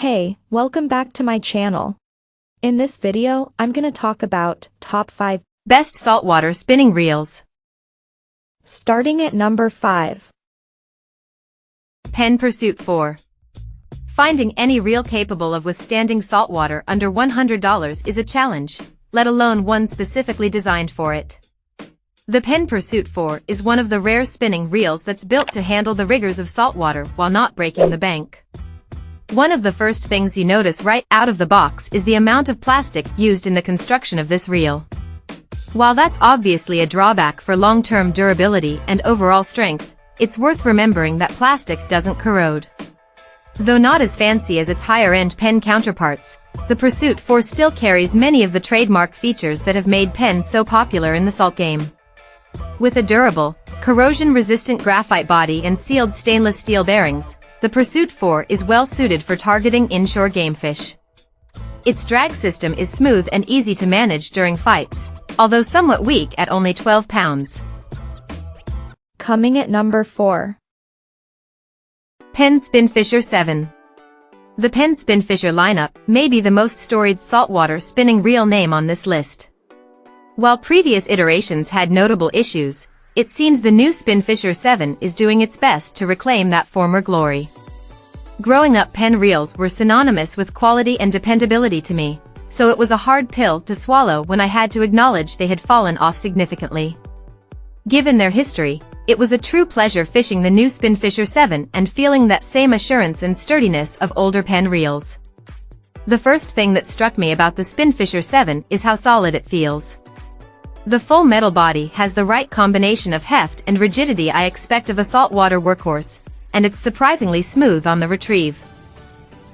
Hey, welcome back to my channel. In this video, I'm gonna talk about top 5 best saltwater spinning reels. Starting at number 5. Penn Pursuit 4. Finding any reel capable of withstanding saltwater under $100 is a challenge, let alone one specifically designed for it. The Penn Pursuit 4 is one of the rare spinning reels that's built to handle the rigors of saltwater while not breaking the bank. One of the first things you notice right out of the box is the amount of plastic used in the construction of this reel. While that's obviously a drawback for long-term durability and overall strength, it's worth remembering that plastic doesn't corrode. Though not as fancy as its higher-end Penn counterparts, the Pursuit 4 still carries many of the trademark features that have made Penn so popular in the salt game. With a durable, corrosion-resistant graphite body and sealed stainless steel bearings, the Pursuit 4 is well suited for targeting inshore gamefish. Its drag system is smooth and easy to manage during fights, although somewhat weak at only 12 pounds. Coming at number 4. Penn Spinfisher 7. The Penn Spinfisher lineup may be the most storied saltwater spinning reel name on this list. While previous iterations had notable issues, it seems the new Spinfisher 7 is doing its best to reclaim that former glory. Growing up, Penn reels were synonymous with quality and dependability to me, so it was a hard pill to swallow when I had to acknowledge they had fallen off significantly. Given their history, it was a true pleasure fishing the new Spinfisher 7 and feeling that same assurance and sturdiness of older Penn reels. The first thing that struck me about the Spinfisher 7 is how solid it feels. The full metal body has the right combination of heft and rigidity I expect of a saltwater workhorse, and it's surprisingly smooth on the retrieve.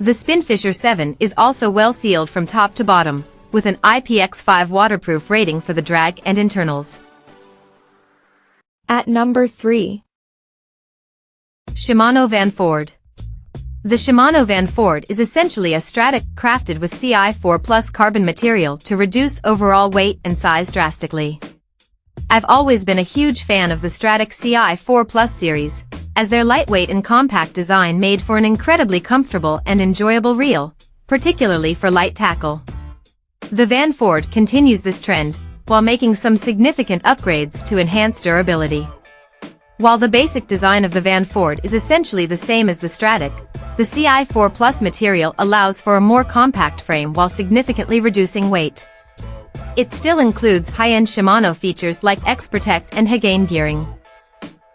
The Spinfisher 7 is also well sealed from top to bottom, with an IPX5 waterproof rating for the drag and internals. At number 3. Shimano Van Ford. The Shimano Van Ford is essentially a Stradic crafted with CI4 plus carbon material to reduce overall weight and size drastically. I've always been a huge fan of the Stradic CI4 plus series, as their lightweight and compact design made for an incredibly comfortable and enjoyable reel, particularly for light tackle. The Van Ford continues this trend, while making some significant upgrades to enhance durability. While the basic design of the Van Ford is essentially the same as the Stradic, the CI4 Plus material allows for a more compact frame while significantly reducing weight. It still includes high-end Shimano features like X-Protect and Hagain gearing.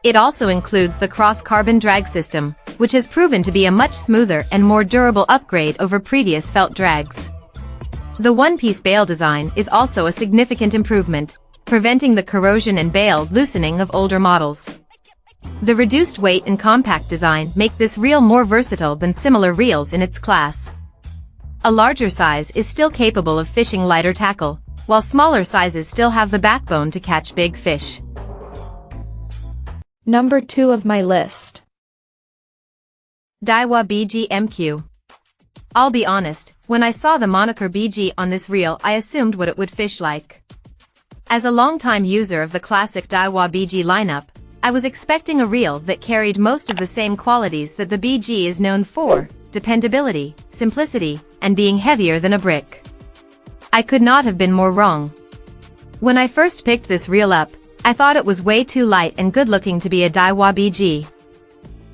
It also includes the cross-carbon drag system, which has proven to be a much smoother and more durable upgrade over previous felt drags. The one-piece bail design is also a significant improvement, preventing the corrosion and bail loosening of older models. The reduced weight and compact design make this reel more versatile than similar reels in its class. A larger size is still capable of fishing lighter tackle, while smaller sizes still have the backbone to catch big fish. Number 2 of my list. Daiwa BG MQ. I'll be honest, when I saw the moniker BG on this reel I assumed what it would fish like. As a longtime user of the classic Daiwa BG lineup, I was expecting a reel that carried most of the same qualities that the BG is known for: dependability, simplicity, and being heavier than a brick. I could not have been more wrong. When I first picked this reel up, I thought it was way too light and good-looking to be a Daiwa BG.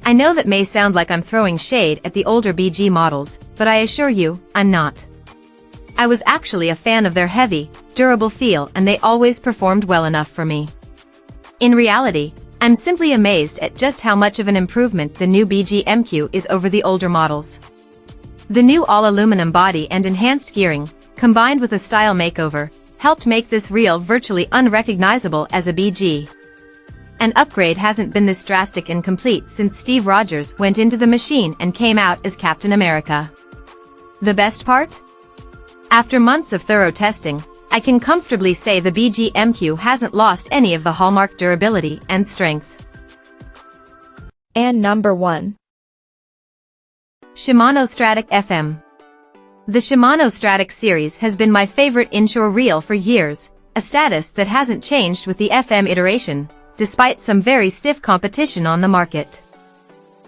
I know that may sound like I'm throwing shade at the older BG models, but I assure you, I'm not. I was actually a fan of their heavy, durable feel, and they always performed well enough for me. In reality, I'm simply amazed at just how much of an improvement the new BG MQ is over the older models. The new all-aluminum body and enhanced gearing, combined with a style makeover, helped make this reel virtually unrecognizable as a BG. An upgrade hasn't been this drastic and complete since Steve Rogers went into the machine and came out as Captain America. The best part? After months of thorough testing, I can comfortably say the BG MQ hasn't lost any of the hallmark durability and strength. And number 1. Shimano Stratic FM. The Shimano Stratic series has been my favorite inshore reel for years, a status that hasn't changed with the FM iteration, despite some very stiff competition on the market.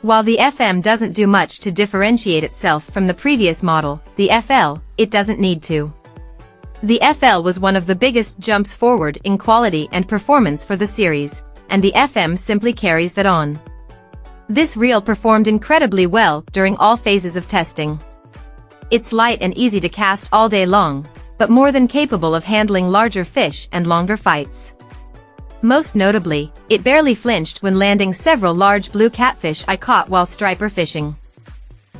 While the FM doesn't do much to differentiate itself from the previous model, the FL, it doesn't need to. The FL was one of the biggest jumps forward in quality and performance for the series, and the FM simply carries that on. This reel performed incredibly well during all phases of testing. It's light and easy to cast all day long, but more than capable of handling larger fish and longer fights. Most notably, it barely flinched when landing several large blue catfish I caught while striper fishing.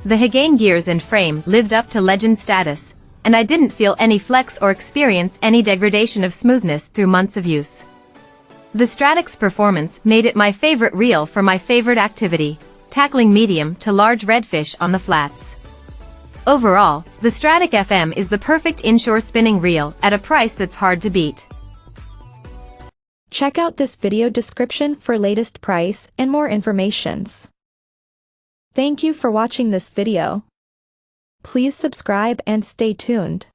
The Hagane gears and frame lived up to legend status, and I didn't feel any flex or experience any degradation of smoothness through months of use. The Stradic's performance made it my favorite reel for my favorite activity, tackling medium to large redfish on the flats. Overall, the Stradic FM is the perfect inshore spinning reel at a price that's hard to beat. Check out this video description for latest price and more informations. Thank you for watching this video. Please subscribe and stay tuned.